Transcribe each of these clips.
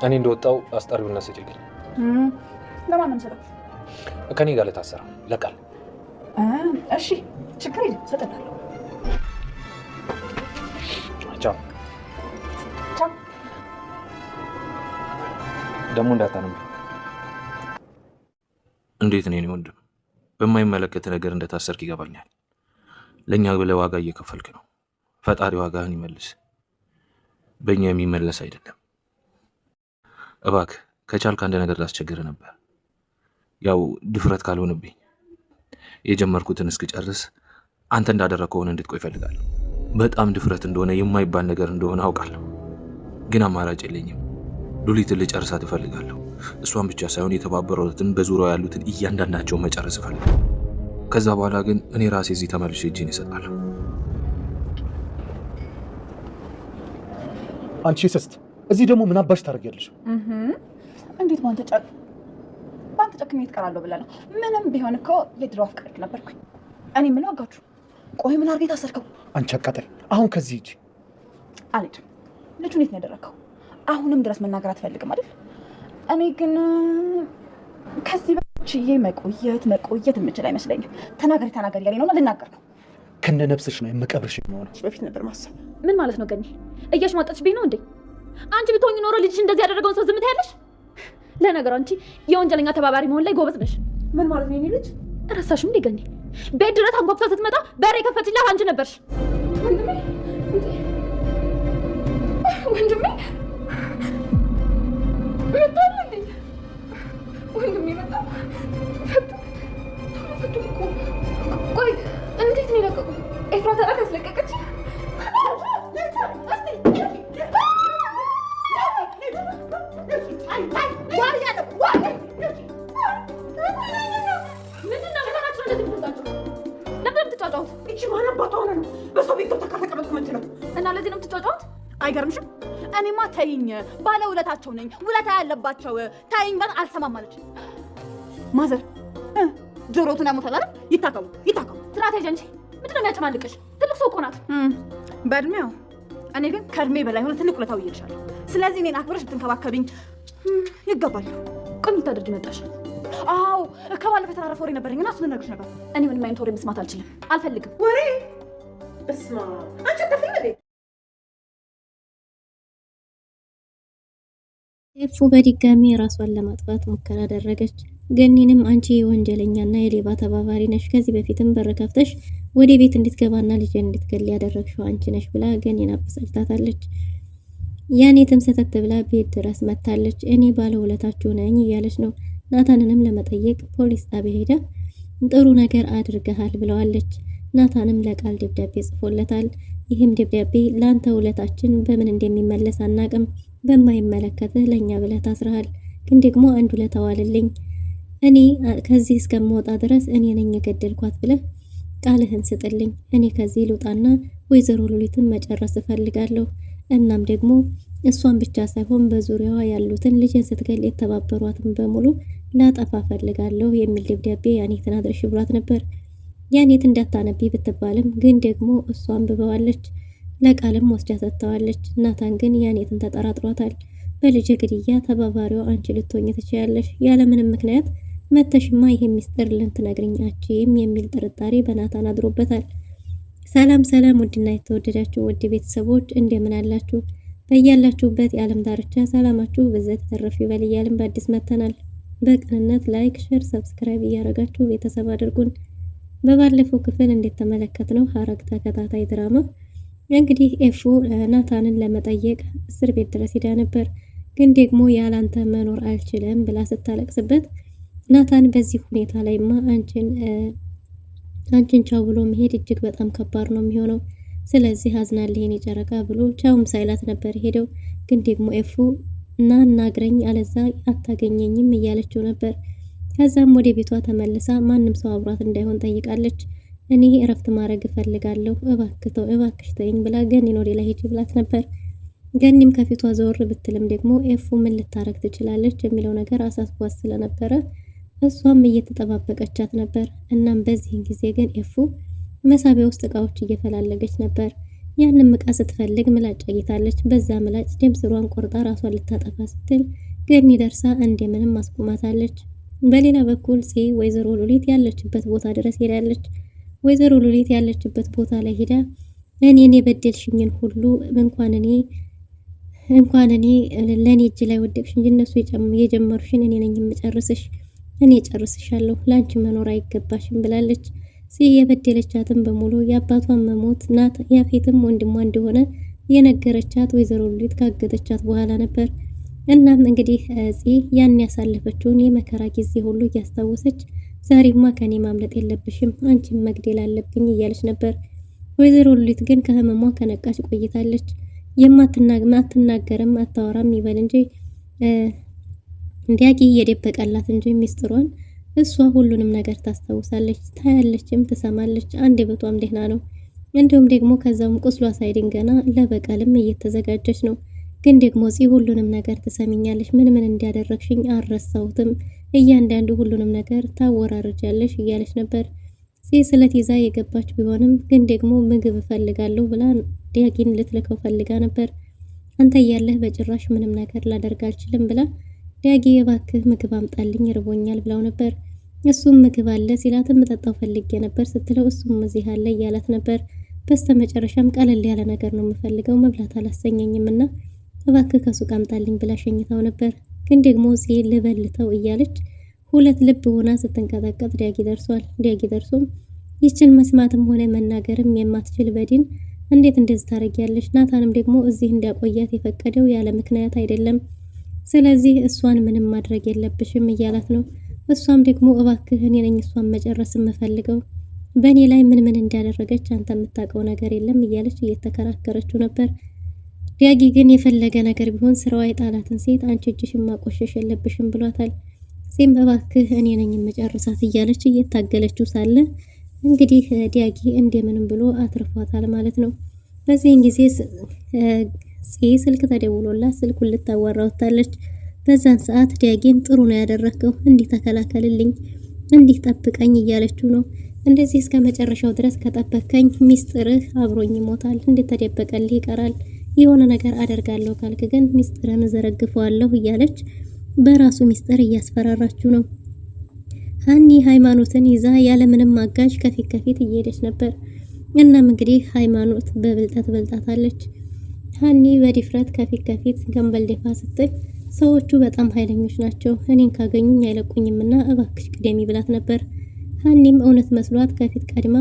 እኔ እንደወጣው አስጠሪውና ስጪልኝ። ለማንም ሰው ከኔ ጋር ለታሰረ ለቃል። እሺ ችግር የለም ሰጠናለሁ። ቻው ቻው። ደግሞ እንዳታነም። እንዴት ነው ወንድም? በማይመለከት ነገር እንደታሰርክ ይገባኛል። ለኛ ብለህ ዋጋ እየከፈልክ ነው። ፈጣሪ ዋጋህን ይመልስ። በእኛ የሚመለስ አይደለም። እባክህ ከቻልክ አንድ ነገር ላስቸግርህ ነበር። ያው ድፍረት ካልሆነብኝ የጀመርኩትን እስክጨርስ አንተ እንዳደረከውን እንድትቆይ እፈልጋለሁ። በጣም ድፍረት እንደሆነ የማይባል ነገር እንደሆነ አውቃለሁ፣ ግን አማራጭ የለኝም። ሉሊትን ልጨርሳት እፈልጋለሁ። እሷን ብቻ ሳይሆን የተባበሩትን በዙሪያው ያሉትን እያንዳንዳቸውን መጨረስ እፈልጋለሁ። ከዛ በኋላ ግን እኔ ራሴ እዚህ ተመልሼ እጄን እሰጣለሁ። አንቺ ስስት እዚህ ደግሞ ምን አባሽ ታደርጊያለሽ? እንዴት ባንተ ጨክኜ ትቀራለሁ ብለህ ነው? ምንም ቢሆን እኮ የድሮ አፍቃሪክ ነበርኩኝ። እኔ ምን ዋጋችሁ? ቆይ ምን አድርጌ ታሰርከው? አንቺ አቃጠል፣ አሁን ከዚህ ሂጂ። አልሄድም። ልጁን የት ነው ያደረከው? አሁንም ድረስ መናገር አትፈልግም አይደል? እኔ ግን ከዚህ በችዬ መቆየት የምችል አይመስለኝም። ተናገሪ ያለኝ ነው። ልናገር ነው። ከነ ነፍስሽ ነው የምቀብርሽ የሚሆነው። በፊት ነበር ማሰብ። ምን ማለት ነው ገኒ? እያሽሟጠችብኝ ነው እንዴ? አንቺ ብትሆኚ ኖሮ ልጅሽ እንደዚህ ያደረገውን ሰው ዝም ትያለሽ? ለነገሩ አንቺ የወንጀለኛ ተባባሪ መሆን ላይ ጎበዝ ነሽ። ምን ማለት ነው? የኔ ልጅ እረሳሽው እንዴ ገኒ? ቤት ድረስ አንኳኩታ ስትመጣ በር የከፈትሽላት አንቺ ነበርሽ። ወንድሜ መጣ። ቆይ እንዴት ነው የለቀቁ? ኤፍራታ ያስለቀቀች? እና ለዚህ ነው የምትጫጫሁት? አይገርምሽም? እኔማ ተይኝ፣ ባለ ውለታቸው ነኝ፣ ውለታ ያለባቸው ተይኝ። በት አልሰማም ማለች ማዘር ጆሮቱን ያሞታል አይደል? ይታከሙ። ስትራቴጂ እንጂ ምንድን ነው የሚያጨማልቅሽ? ትልቅ ሰው እኮ ናት በእድሜው። እኔ ግን ከእድሜ በላይ ሆነ ትልቅ ውለታው ይልሻለሁ። ስለዚህ እኔን አክብረሽ ብትንከባከብኝ ይገባል። ቆይ ምን ታደርጊ መጣሽ? አዎ ከባለፈው የተራረፈ ወሬ ነበረኝ እና እሱን ልነግርሽ ነበር። እኔ ምንም አይነት ወሬ መስማት አልችልም፣ አልፈልግም። ወሬ በስማ አንቺ ተፈለ ኤፉ በድጋሚ ራሷን ለማጥፋት ሙከራ አደረገች። ገኒንም አንቺ የወንጀለኛና የሌባ ተባባሪ ነሽ፣ ከዚህ በፊትም በር ከፍተሽ ወደ ቤት እንድትገባና ልጅን እንድትገል ያደረግሽው አንቺ ነሽ ብላ ገኒን አበሳጭታታለች። ያኔትም ሰተት ብላ ቤት ድረስ መታለች። እኔ ባለውለታችሁ ነኝ እያለች ነው። ናታንንም ለመጠየቅ ፖሊስ ጣቢያ ሄዳ ጥሩ ነገር አድርገሃል ብለዋለች። ናታንም ለቃል ደብዳቤ ጽፎለታል። ይህም ደብዳቤ ላንተ ውለታችን በምን እንደሚመለስ አናቅም፣ በማይመለከትህ ለኛ ብለህ ታስረሃል፣ ግን ደግሞ አንድ ውለታ ዋልልኝ፣ እኔ ከዚህ እስከምወጣ ድረስ እኔ ነኝ የገደልኳት ብለህ ቃልህን ስጥልኝ። እኔ ከዚህ ልውጣና ወይዘሮ ሉሊትን መጨረስ እፈልጋለሁ። እናም ደግሞ እሷን ብቻ ሳይሆን በዙሪያዋ ያሉትን ልጅን ስትገል የተባበሯትን በሙሉ ላጠፋ ፈልጋለሁ የሚል ደብዳቤ ያኔትን አድርሽ ብሏት ነበር። ያኔት እንዳታነቢ ብትባልም ግን ደግሞ እሷ አንብበዋለች፣ ለቃልም ወስዳ ሰጥተዋለች። ናታን ግን ያኔትን ተጠራጥሯታል። በልጅ ግድያ ተባባሪው አንቺ ልትሆኚ ትችያለሽ፣ ያለምንም ምክንያት መተሽማ ይሄ ሚስጥር ልትነግሪኛችም የሚል ጥርጣሬ በናታን አድሮበታል። ሰላም ውድና የተወደዳችሁ ውድ ቤተሰቦች እንደምን አላችሁ? በያላችሁበት የዓለም ዳርቻ ሰላማችሁ በዘት ተረፍ ይበል እያልን በአዲስ መተናል። በቅንነት ላይክ፣ ሼር፣ ሰብስክራይብ እያደረጋችሁ ቤተሰብ አድርጉን። በባለፈው ክፍል እንደተመለከትነው ሐረግ ተከታታይ ድራማ እንግዲህ ኤፉ ናታንን ለመጠየቅ እስር ቤት ድረስ ሄዳ ነበር። ግን ደግሞ ያላንተ መኖር አልችልም ብላ ስታለቅስበት ናታን በዚህ ሁኔታ ላይማ አንቺን ቻው ብሎ መሄድ እጅግ በጣም ከባድ ነው የሚሆነው፣ ስለዚህ አዝናለሁ የኔ ጨረቃ ብሎ ቻውም ሳይላት ነበር ሄደው። ግን ደግሞ ኤፉ እና ናግረኝ አለዛ አታገኘኝም እያለችው ነበር። ከዛም ወደ ቤቷ ተመልሳ ማንም ሰው አብሯት እንዳይሆን ጠይቃለች። እኔ እረፍት ማድረግ እፈልጋለሁ እባክሽ ተይኝ ብላ ገኒን ወደ ላይ ሂጂ ብላት ነበር። ገኒም ከፊቷ ዘወር ብትልም ደግሞ ኤፉ ምን ልታረግ ትችላለች የሚለው ነገር አሳስቧት ስለነበረ እሷም እየተጠባበቀቻት ነበር። እናም በዚህን ጊዜ ግን ኤፉ መሳቢያ ውስጥ እቃዎች እየፈላለገች ነበር። ያንን ምቃ ስትፈልግ ምላጭ አግኝታለች። በዛ ምላጭ ደም ስሯን ቆርጣ ራሷን ልታጠፋ ስትል ገኒ ደርሳ እንደምንም አስቆማታለች። በሌላ በኩል ወይዘሮ ሉሊት ያለችበት ቦታ ድረስ ሄዳለች። ወይዘሮ ሉሊት ያለችበት ቦታ ላይ ሄዳ እኔን የበደልሽኝን ሁሉ እንኳን እኔ ለኔ እጅ ላይ ወደቅሽ እንጂ እነሱ የጀመሩሽን እኔ ነኝ የምጨርስሽ፣ እኔ ጨርስሻለሁ፣ ላንቺ መኖር አይገባሽም ብላለች። የበደለቻትን በሙሉ የአባቷን መሞት ናት ያፌትም ወንድሟ እንደሆነ የነገረቻት ወይዘሮ ሉሊት ካገተቻት በኋላ ነበር። እናም እንግዲህ ያን ያሳለፈችውን የመከራ ጊዜ ሁሉ እያስታወሰች ዛሬማ ከኔ ማምለጥ የለብሽም አንቺን መግደል አለብኝ እያለች ነበር። ወይዘሮ ሉሊት ግን ከህመሟ ከነቃች ቆይታለች። የማትናገርም አታወራም ይበል እንጂ ዲያቂ እየደበቀላት እንጂ ሚስጥሯን እሷ ሁሉንም ነገር ታስታውሳለች፣ ታያለችም፣ ትሰማለች። አንደበቷም ደህና ነው። እንዲሁም ደግሞ ከዛም ቁስሏ ሳይድን ገና ለበቀልም እየተዘጋጀች ነው። ግን ደግሞ ሁሉንም ነገር ትሰሚኛለሽ፣ ምን እንዲያደረግሽኝ አልረሳሁትም፣ እያንዳንዱ ሁሉንም ነገር ታወራርጃለሽ እያለች ነበር። ስለት ይዛ የገባች ቢሆንም ግን ደግሞ ምግብ እፈልጋለሁ ብላ ዲያቂን ልትልከው ፈልጋ ነበር። አንተ እያለህ በጭራሽ ምንም ነገር ላደርግ አልችልም ብላ ዲያቂ እባክህ ምግብ አምጣልኝ ርቦኛል ብላው ነበር። እሱም ምግብ አለ ሲላትም መጠጣው ፈልጌ ነበር ስትለው እሱም እዚህ አለ እያላት ነበር። በስተመጨረሻም ቀለል ያለ ነገር ነው የምፈልገው መብላት አላሰኘኝምና እባክህ ከሱቅ አምጣልኝ ብላ ሸኝታው ነበር። ግን ደግሞ ልበልተው እያለች ሁለት ልብ ሆና ስትንቀጠቀጥ ዲያቂ ደርሷል። ዲያቂ ደርሶም ይችን መስማትም ሆነ መናገርም የማትችል በዲን እንዴት እንደዚህ ታረጊያለሽ? ናታንም ደግሞ እዚህ እንዲያቆያት የፈቀደው ያለ ምክንያት አይደለም። ስለዚህ እሷን ምንም ማድረግ የለብሽም እያላት ነው። እሷም ደግሞ እባክህ እኔ ነኝ እሷን መጨረስ የምፈልገው፣ በእኔ ላይ ምን እንዳደረገች አንተ የምታውቀው ነገር የለም እያለች እየተከራከረችው ነበር። ዲያጊ ግን የፈለገ ነገር ቢሆን ስራዋ የጣላትን ሴት አንቺ እጅሽን ማቆሸሽ የለብሽም ብሏታል። እባክህ እኔ ነኝ የምጨርሳት እያለች እየታገለችው ሳለ እንግዲህ ዲያጊ እንደምንም ብሎ አትርፏታል ማለት ነው። በዚህን ጊዜ ስልክ ተደውሎላት ስልኩን ልታዋራ ወጣለች። በዛን ሰዓት ዲያጊን ጥሩ ነው ያደረከው፣ እንዲህ ተከላከልልኝ፣ እንዲህ ጠብቀኝ እያለችው ነው። እንደዚህ እስከ መጨረሻው ድረስ ከጠበቀኝ ሚስጥርህ አብሮኝ ይሞታል፣ እንዴት ተደበቀልህ ይቀራል፣ የሆነ ነገር አደርጋለሁ ካልክ ግን ሚስጥርን ዘረግፈዋለሁ እያለች በራሱ ሚስጥር እያስፈራራችው ነው። ሀኒ ሃይማኖትን ይዛ ያለምንም አጋዥ ከፊት እየሄደች ነበር። እናም እንግዲህ ሃይማኖት በብልጠት በልጣታለች። ሀኒ በድፍረት ከፊት ገንበል ደፋ ስትል ሰዎቹ በጣም ኃይለኞች ናቸው፣ እኔን ካገኙኝ አይለቁኝምና እባክሽ ቅደሚ ብላት ነበር። ሀኒም እውነት መስሏት ከፊት ቀድማ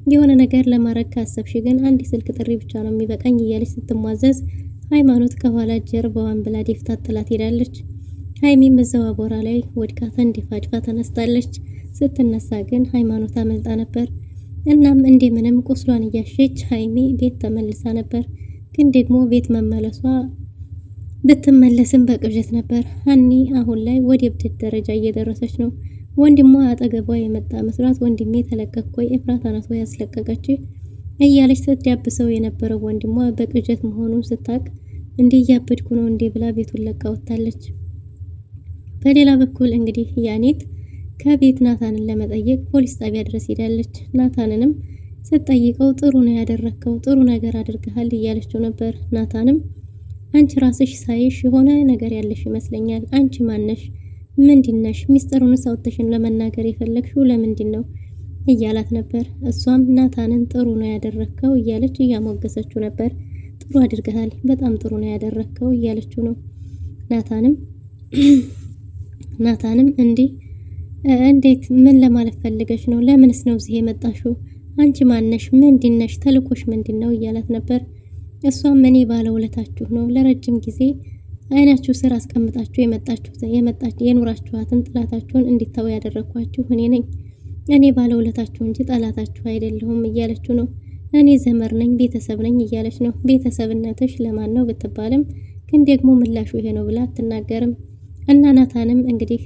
የሆነ ነገር ለማድረግ ካሰብሽ ግን አንድ ስልክ ጥሪ ብቻ ነው የሚበቃኝ እያለች ስትሟዘዝ ሃይማኖት ከኋላ ጀርባዋን ብላ ደፍታ ጥላት ሄዳለች። ሃይሚም እዛው አቦራ ላይ ወድቃ ተንደፋድፋ ተነስታለች። ስትነሳ ግን ሃይማኖት አመልጣ ነበር። እናም እንደምንም ቁስሏን እያሸች ሃይሚ ቤት ተመልሳ ነበር። ግን ደግሞ ቤት መመለሷ ብትመለስም በቅብጀት ነበር። ሀኒ አሁን ላይ ወደ እብደት ደረጃ እየደረሰች ነው። ወንድሟ አጠገቧ የመጣ መስሏት ወንድሜ ተለቀቅኩኝ ኤፍራታ ናት ወይ ያስለቀቀች እያለች ስትዳብሰው የነበረው ወንድሟ በቅብጀት መሆኑን ስታቅ እንዴ እያበድኩ ነው እንዴ ብላ ቤቱን ለቃ ወጣለች። በሌላ በኩል እንግዲህ ያኔት ከቤት ናታንን ለመጠየቅ ፖሊስ ጣቢያ ድረስ ሄዳለች። ናታንንም ስትጠይቀው ጥሩ ነው ያደረከው፣ ጥሩ ነገር አድርገሃል እያለችው ነበር። ናታንም አንቺ ራስሽ ሳይሽ የሆነ ነገር ያለሽ ይመስለኛል፣ አንቺ ማነሽ? ምንድነሽ? ሚስጥሩን ሳውተሽን ለመናገር የፈለግሽው ለምንድን ነው እያላት ነበር። እሷም ናታንን ጥሩ ነው ያደረከው እያለች እያሞገሰችው ነበር። ጥሩ አድርገሃል፣ በጣም ጥሩ ነው ያደረከው እያለችው ነው። ናታንም እንዴት ምን ለማለት ፈልገሽ ነው? ለምንስ ነው እዚህ የመጣሽው? አንቺ ማነሽ? ምንድነሽ? ተልኮሽ ምንድነው እያላት ነበር። እሷም እኔ ባለውለታችሁ ነው፣ ለረጅም ጊዜ አይናችሁ ስር አስቀምጣችሁ የኑራችኋትን ጥላታችሁን እንዲታው ያደረኳችሁ እኔ ነኝ። እኔ ባለውለታችሁ እንጂ ጠላታችሁ አይደለሁም እያለችው ነው። እኔ ዘመር ነኝ፣ ቤተሰብ ነኝ እያለች ነው። ቤተሰብነትሽ ለማን ነው ብትባልም ግን ደግሞ ምላሹ ይሄ ነው ብላ አትናገርም። እና ናታንም እንግዲህ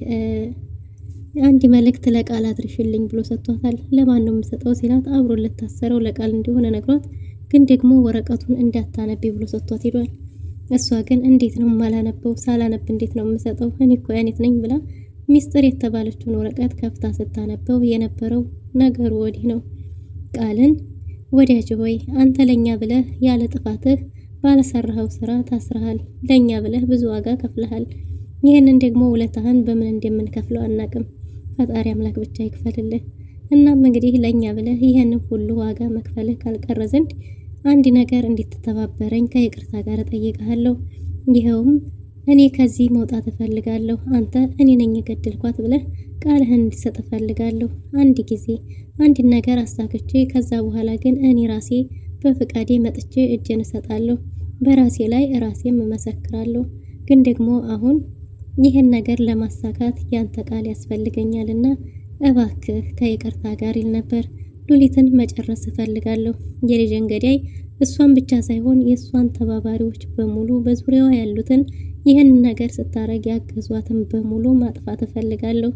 አንድ መልእክት ለቃል አድርሽልኝ ብሎ ሰጥቷታል። ለማን ነው የምሰጠው ሲላት አብሮ ለታሰረው ለቃል እንደሆነ ነግሯት ግን ደግሞ ወረቀቱን እንዳታነቢ ብሎ ሰጥቷት ሄዷል። እሷ ግን እንዴት ነው ማላነበው? ሳላነብ እንዴት ነው የምሰጠው? እኔ እኮ ያኔት ነኝ ብላ ሚስጥር የተባለችውን ወረቀት ከፍታ ስታነበው የነበረው ነገሩ ወዲህ ነው። ቃልን ወዳጅ ሆይ አንተ ለኛ ብለህ ያለ ጥፋትህ ባለሰራኸው ስራ ታስረሃል። ለኛ ብለህ ብዙ ዋጋ ከፍለሃል። ይህንን ደግሞ ውለታህን በምን እንደምንከፍለው አናቅም። ፈጣሪ አምላክ ብቻ ይክፈልልህ። እናም እንግዲህ ለኛ ብለህ ይህንን ሁሉ ዋጋ መክፈልህ ካልቀረ ዘንድ አንድ ነገር እንድትተባበረኝ ከይቅርታ ጋር ጠይቀሃለሁ። ይኸውም እኔ ከዚህ መውጣት እፈልጋለሁ። አንተ እኔ ነኝ የገደልኳት ብለህ ቃልህን እንድትሰጥ እፈልጋለሁ። አንድ ጊዜ አንድ ነገር አሳክቼ ከዛ በኋላ ግን እኔ ራሴ በፍቃዴ መጥቼ እጄን እሰጣለሁ። በራሴ ላይ ራሴም እመሰክራለሁ። ግን ደግሞ አሁን ይህን ነገር ለማሳካት ያንተ ቃል ያስፈልገኛልና እባክህ ከይቅርታ ጋር ይል ነበር። ሉሊትን መጨረስ እፈልጋለሁ። የልጅን ገዳይ እሷን ብቻ ሳይሆን የእሷን ተባባሪዎች በሙሉ በዙሪያዋ ያሉትን ይህን ነገር ስታረግ ያገዟትን በሙሉ ማጥፋት እፈልጋለሁ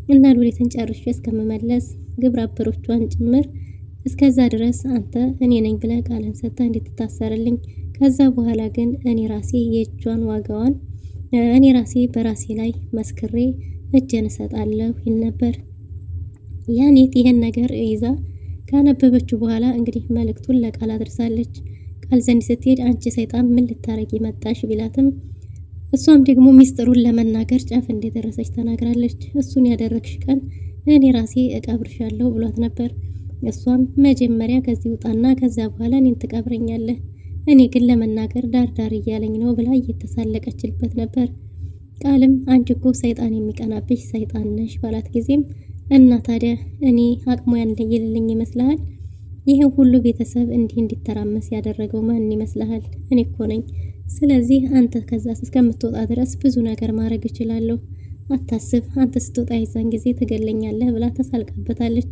እና ሉሊትን ጨርሼ እስከመመለስ ግብረ አበሮቿን ጭምር እስከዛ ድረስ አንተ እኔ ነኝ ብለህ ቃልን ሰጥተህ እንድትታሰርልኝ፣ ከዛ በኋላ ግን እኔ ራሴ የእጇን ዋጋዋን እኔ ራሴ በራሴ ላይ መስክሬ እጄን እሰጣለሁ ይል ነበር። ያኔት ይህን ነገር ይዛ ካነበበችው በኋላ እንግዲህ መልእክቱን ለቃል አድርሳለች። ቃል ዘንድ ስትሄድ አንቺ ሰይጣን ምን ልታረጊ መጣሽ ቢላትም እሷም ደግሞ ሚስጥሩን ለመናገር ጫፍ እንደደረሰች ተናግራለች። እሱን ያደረግሽ ቀን እኔ ራሴ እቀብርሻለሁ ብሏት ነበር። እሷም መጀመሪያ ከዚህ ውጣና ከዛ በኋላ እኔን ትቀብረኛለህ፣ እኔ ግን ለመናገር ዳርዳር እያለኝ ነው ብላ እየተሳለቀችልበት ነበር። ቃልም አንቺ እኮ ሰይጣን የሚቀናብሽ ሰይጣን ነሽ ባላት ጊዜም እና ታዲያ እኔ አቅሙ ያለኝ ይመስልሃል? ይህን ሁሉ ቤተሰብ እንዲህ እንዲተራመስ ያደረገው ማን ይመስልሃል? እኔ እኮ ነኝ። ስለዚህ አንተ ከዛ እስከምትወጣ ድረስ ብዙ ነገር ማድረግ እችላለሁ። አታስብ፣ አንተ ስትወጣ የዛን ጊዜ ትገለኛለህ ብላ ተሳልቃበታለች።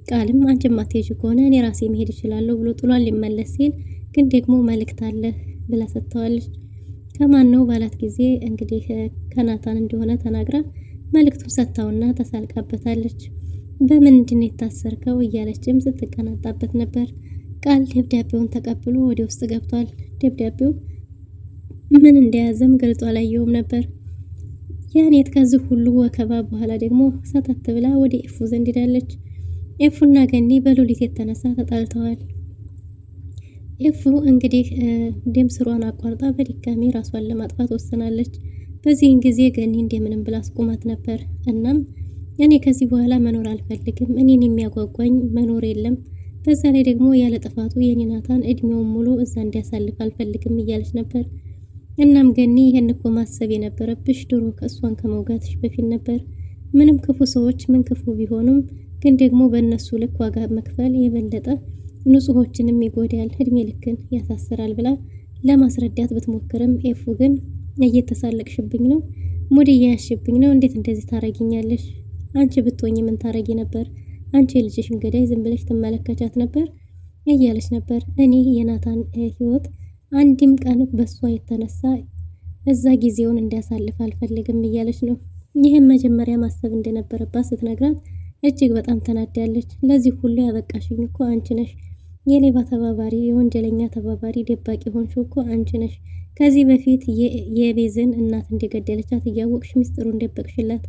ቃልም አንቺ ማትሄጂ ከሆነ እኔ ራሴ መሄድ እችላለሁ ብሎ ጥሏል ሊመለስ ሲል ግን ደግሞ መልእክት አለ ብላ ሰጥተዋለች። ከማን ነው ባላት ጊዜ እንግዲህ ከናታን እንደሆነ ተናግራ መልእክቱን ሰጥታውና ተሳልቃበታለች። በምንድን የታሰርከው እያለችም ስትቀናጣበት ነበር። ቃል ደብዳቤውን ተቀብሎ ወደ ውስጥ ገብቷል። ደብዳቤው ምን እንደያዘም ገልጦ አላየውም ነበር። ያኔት ከዚህ ሁሉ ወከባ በኋላ ደግሞ ሰተት ብላ ወደ ኤፉ ዘንድ ሄዳለች። ኤፉና ገኒ በሉሊት የተነሳ ተጣልተዋል። ኤፉ እንግዲህ ደም ስሯን አቋርጣ በድጋሚ ራሷን ለማጥፋት ወስናለች። በዚህን ጊዜ ገኒ እንደምንም ብላ አስቆማት ነበር። እናም እኔ ከዚህ በኋላ መኖር አልፈልግም፣ እኔን የሚያጓጓኝ መኖር የለም፣ በዛ ላይ ደግሞ ያለ ጥፋቱ የኔ ናታን እድሜውን ሙሉ እዛ እንዲያሳልፍ አልፈልግም እያለች ነበር። እናም ገኒ ይህን እኮ ማሰብ የነበረብሽ ድሮ ከእሷን ከመውጋትሽ በፊት ነበር። ምንም ክፉ ሰዎች ምን ክፉ ቢሆኑም ግን ደግሞ በእነሱ ልክ ዋጋ መክፈል የበለጠ ንጹሖችንም ይጎዳል፣ እድሜ ልክን ያሳስራል ብላ ለማስረዳት ብትሞክርም ኤፉ ግን እየተሳለቅሽብኝ ነው፣ ሙድ እያያሽብኝ ነው፣ እንዴት እንደዚህ ታረጊኛለሽ? አንቺ ብትሆኚ ምን ታረጊ ነበር? አንቺ የልጅሽን ገዳይ ዝም ብለሽ ትመለከቻት ነበር እያለች ነበር። እኔ የናታን ህይወት አንድም ቀን በሷ የተነሳ እዛ ጊዜውን እንዲያሳልፍ አልፈልግም እያለች ነው። ይህም መጀመሪያ ማሰብ እንደነበረባት ስትነግራት እጅግ በጣም ተናዳለች። ለዚህ ሁሉ ያበቃሽኝ እኮ አንቺ ነሽ፣ የሌባ ተባባሪ፣ የወንጀለኛ ተባባሪ፣ ደባቂ ሆንሽው እኮ አንቺ ነሽ። ከዚህ በፊት የቤዝን እናት እንደገደለቻት እያወቅሽ ሚስጥሩን ደበቅሽላት።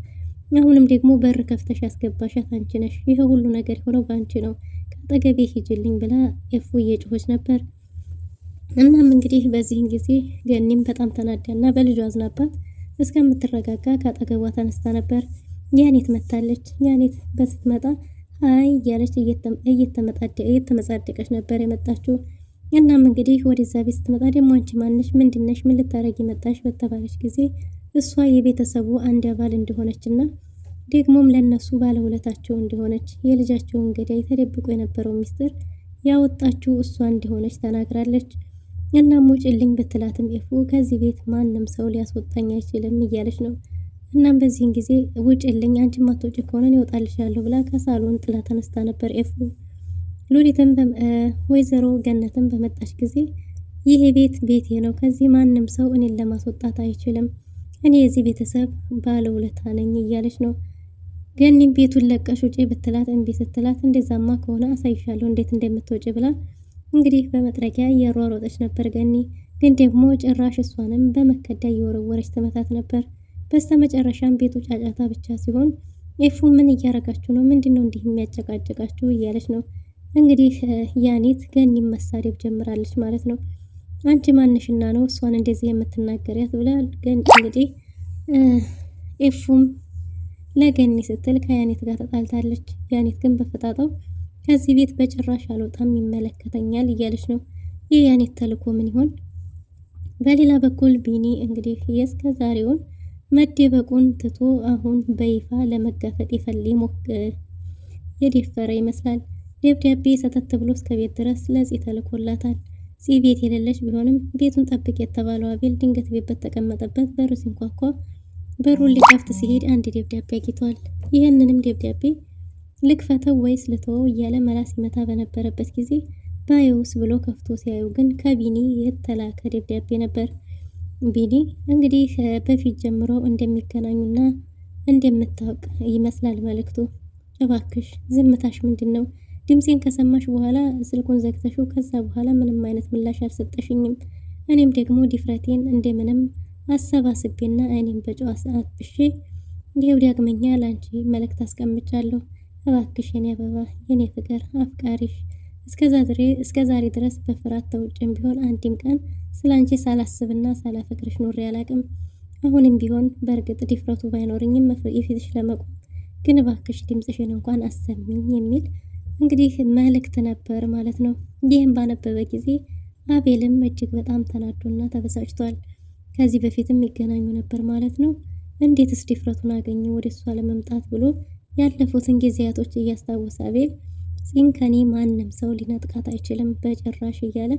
አሁንም ደግሞ በር ከፍተሽ ያስገባሻት አንቺ ነሽ። ይሄ ሁሉ ነገር የሆነው በአንቺ ነው። ከአጠገቤ ሂጅልኝ ብላ ኤፉ እየጮኸች ነበር። እናም እንግዲህ በዚህን ጊዜ ገኒም በጣም ተናዳና በልጇ አዝናባት እስከምትረጋጋ ከአጠገቧ ተነስታ ነበር። ያኔት መታለች። ያኔት በስትመጣ አይ እያለች እየተመጻደቀች ነበር የመጣችው። እናም እንግዲህ ወደዛ ቤት ስትመጣ ደግሞ አንቺ ማንሽ? ምንድነሽ? ምን ልታረጊ መጣሽ? በተባለች ጊዜ እሷ የቤተሰቡ አንድ አባል እንደሆነችና ደግሞም ለነሱ ባለውለታቸው እንደሆነች የልጃቸውን ገዳይ ተደብቆ የነበረው ሚስጥር ያወጣችው እሷ እንደሆነች ተናግራለች። እናም ውጭልኝ ብትላትም ኤፉ ከዚህ ቤት ማንም ሰው ሊያስወጣኝ አይችልም እያለች ነው። እናም በዚህን ጊዜ ውጭልኝ፣ አንቺ ማትወጪ ከሆነ እወጣልሻለሁ ብላ ከሳሎን ጥላ ተነስታ ነበር ኤፉ። ሉሊትም ወይዘሮ ገነትም በመጣች ጊዜ ይሄ ቤት ቤቴ ነው፣ ከዚህ ማንም ሰው እኔን ለማስወጣት አይችልም፣ እኔ የዚህ ቤተሰብ ባለውለታ ነኝ እያለች ነው። ገኒም ቤቱን ለቀሽ ውጪ ብትላት እምቢ ስትላት እንደዛማ ከሆነ አሳይሻለሁ እንዴት እንደምትወጪ ብላ እንግዲህ በመጥረጊያ እያሯሯጠች ነበር። ገኒ ግን ደግሞ ጭራሽ እሷንም በመከዳ እየወረወረች ትመታት ነበር። በስተመጨረሻም ቤቱ ጫጫታ ብቻ ሲሆን ኤፉ ምን እያረጋችሁ ነው? ምንድነው እንዲህ የሚያጨቃጭቃችሁ? እያለች ነው። እንግዲህ ያኔት ገኒ መሳደብ ጀምራለች ማለት ነው። አንቺ ማንሽና ነው እሷን እንደዚህ የምትናገሪያት ብላል። ግን እንግዲህ ኤፉም ለገኒ ስትል ከያኔት ጋር ተጣልታለች። ያኔት ግን በፈጣጣው ከዚህ ቤት በጭራሽ አልወጣም ይመለከተኛል እያለች ነው። የያኔት ተልኮ ምን ይሆን? በሌላ በኩል ቢኒ እንግዲህ የእስከ ዛሬውን መደበቁን ትቶ አሁን በይፋ ለመጋፈጥ የደፈረ ይመስላል። ደብዳቤ ሰተት ብሎ እስከ ቤት ድረስ ለጽ ተልኮላታል። ጽ ቤት የሌለች ቢሆንም ቤቱን ጠብቅ የተባለው አቤል ድንገት ቤት በተቀመጠበት በሩ ሲንኳኳ በሩን ሊከፍት ሲሄድ አንድ ደብዳቤ አግኝቷል። ይህንንም ደብዳቤ ልክፈተው ወይስ ልተወው እያለ መላስ ሲመታ በነበረበት ጊዜ ባየውስ ብሎ ከፍቶ ሲያዩ ግን ከቢኒ የተላከ ደብዳቤ ነበር። ቢኒ እንግዲህ በፊት ጀምሮ እንደሚገናኙና እንደምታውቅ ይመስላል መልእክቱ። እባክሽ ዝምታሽ ምንድነው? ድምጼን ከሰማሽ በኋላ ስልኩን ዘግተሽው ከዛ በኋላ ምንም አይነት ምላሽ አልሰጠሽኝም። እኔም ደግሞ ድፍረቴን እንደምንም አሰባስቤና አይኔን በጨዋ ሰዓት ብሼ ይሄው ዳግመኛ ላንቺ መልእክት አስቀምጫለሁ። እባክሽ የኔ አበባ፣ የኔ ፍቅር፣ አፍቃሪሽ እስከ ዛሬ ድረስ በፍርሃት ተውጭም ቢሆን አንድም ቀን ስላንቺ ሳላስብና ሳላፈቅርሽ ኖሬ አላቅም። አሁንም ቢሆን በእርግጥ ድፍረቱ ባይኖርኝም የፊትሽ ለመቆም ግን እባክሽ ድምጽሽን እንኳን አሰሚኝ የሚል እንግዲህ መልእክት ነበር ማለት ነው። ይህም ባነበበ ጊዜ አቤልም እጅግ በጣም ተናዶና ተበሳጭቷል። ከዚህ በፊትም ይገናኙ ነበር ማለት ነው። እንዴትስ ድፍረቱን አገኘ ወደ እሷ ለመምጣት ብሎ ያለፉትን ጊዜያቶች እያስታወሰ አቤል ጽን ከኔ ማንም ሰው ሊነጥቃት አይችልም በጭራሽ እያለ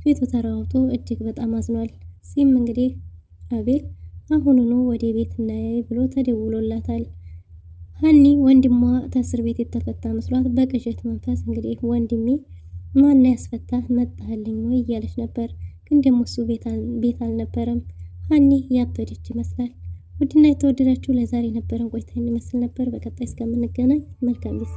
ፊቱ ተራውጦ እጅግ በጣም አዝኗል። ጽም እንግዲህ አቤል አሁኑኑ ወደ ቤት እናያይ ብሎ ተደውሎላታል። ሀኒ ወንድሟ ከእስር ቤት የተፈታ መስሏት በቅዠት መንፈስ እንግዲህ ወንድሜ ማን ያስፈታ መጣልኝ ወይ እያለች ነበር። ግን ደግሞ እሱ ቤት አልነበረም። ሀኒ ያበደች ይመስላል። ውድና የተወደዳችሁ ለዛሬ ነበረን ቆይታ ይመስል ነበር። በቀጣይ እስከምንገናኝ መልካም ጊዜ